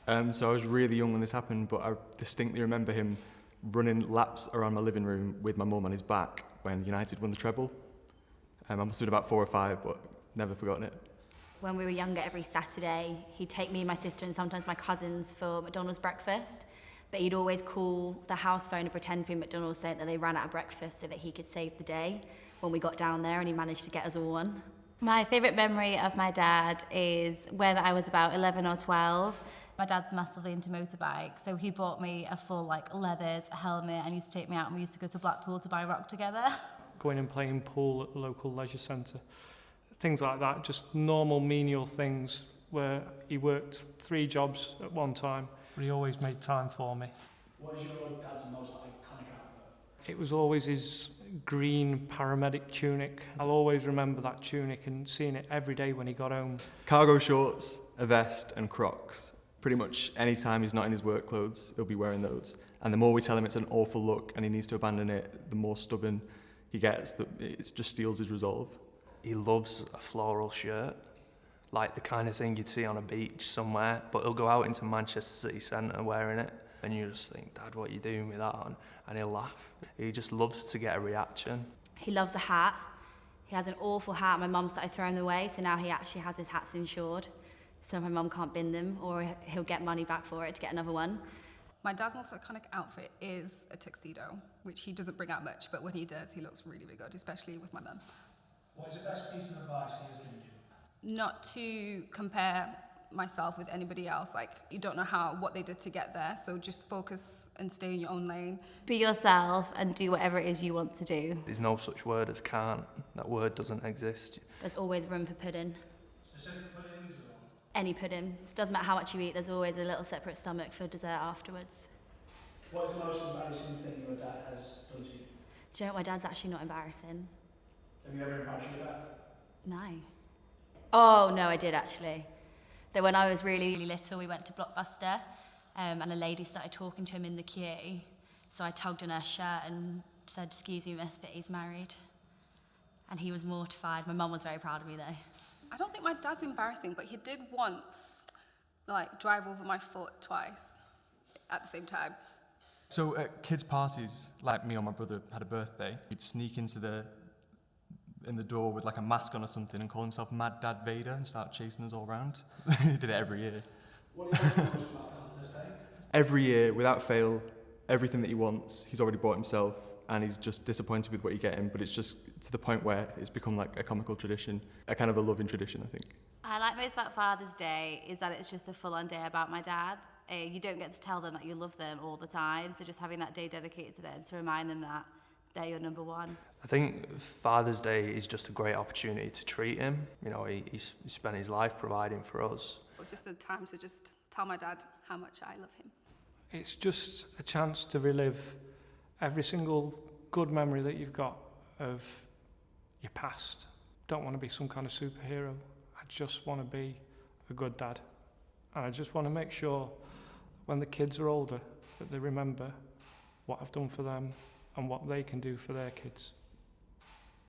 So I was really young when this happened, but I distinctly remember him running laps around my living room with my mum on his back when United won the treble. I must have been about 4 or 5, but never forgotten it. When we were younger, every Saturday, he'd take me, my sister, and sometimes my cousins for McDonald's breakfast. But he'd always call the house phone and pretend to be McDonald's, saying that they ran out of breakfast so that he could save the day when we got down there, and he managed to get us all one. My favourite memory of my dad is when I was about 11 or 12. My dad's massively into motorbikes, so he bought me a full leathers, a helmet, and used to take me out, and we used to go to Blackpool to buy rock together. Going and playing pool at the local leisure centre. Things like that, just normal menial things where he worked 3 jobs at one time, but he always made time for me. What is your dad's most iconic outfit? It was always his green paramedic tunic. I'll always remember that tunic and seeing it every day when he got home. Cargo shorts, a vest and Crocs. Pretty much any time he's not in his work clothes, he'll be wearing those. And the more we tell him it's an awful look and he needs to abandon it, the more stubborn he gets. It just steals his resolve. He loves a floral shirt, like the kind of thing you'd see on a beach somewhere, but he'll go out into Manchester city centre wearing it, and you just think, Dad, what are you doing with that on? And he'll laugh. He just loves to get a reaction. He loves a hat. He has an awful hat. My mum started throwing them away, so now he actually has his hats insured. So my mum can't bin them, or he'll get money back for it to get another one. My dad's most iconic outfit is a tuxedo, which he doesn't bring out much, but when he does, he looks really, really good, especially with my mum. What is the best piece of advice he has given you? Not to compare myself with anybody else. You don't know what they did to get there, so just focus and stay in your own lane. Be yourself and do whatever it is you want to do. There's no such word as can't. That word doesn't exist. There's always room for pudding. Specific puddings or? Any pudding. Doesn't matter how much you eat, there's always a little separate stomach for dessert afterwards. What is the most embarrassing thing your dad has done to you? Do you know what? My dad's actually not embarrassing. Have you ever embarrassed your dad? No. Oh, no, I did actually. That when I was really, really little, we went to Blockbuster and a lady started talking to him in the queue. So I tugged on her shirt and said, "Excuse me, miss, but he's married." And he was mortified. My mum was very proud of me though. I don't think my dad's embarrassing, but he did once, drive over my foot twice at the same time. So at kids' parties, like me or my brother had a birthday, he'd sneak in the door with a mask on or something and call himself Mad Dad Vader and start chasing us all around. He did it every year. What do you think most about this day? Every year, without fail, everything that he wants, he's already bought himself, and he's just disappointed with what you get him, but it's just to the point where it's become a comical tradition, a kind of a loving tradition, I think. I like most about Father's Day is that it's just a full-on day about my dad. You don't get to tell them that you love them all the time, so just having that day dedicated to them to remind them that they're your number one. I think Father's Day is just a great opportunity to treat him. You know, he's spent his life providing for us. It's just a time to just tell my dad how much I love him. It's just a chance to relive every single good memory that you've got of your past. Don't want to be some kind of superhero. I just want to be a good dad. And I just want to make sure when the kids are older that they remember what I've done for them and what they can do for their kids.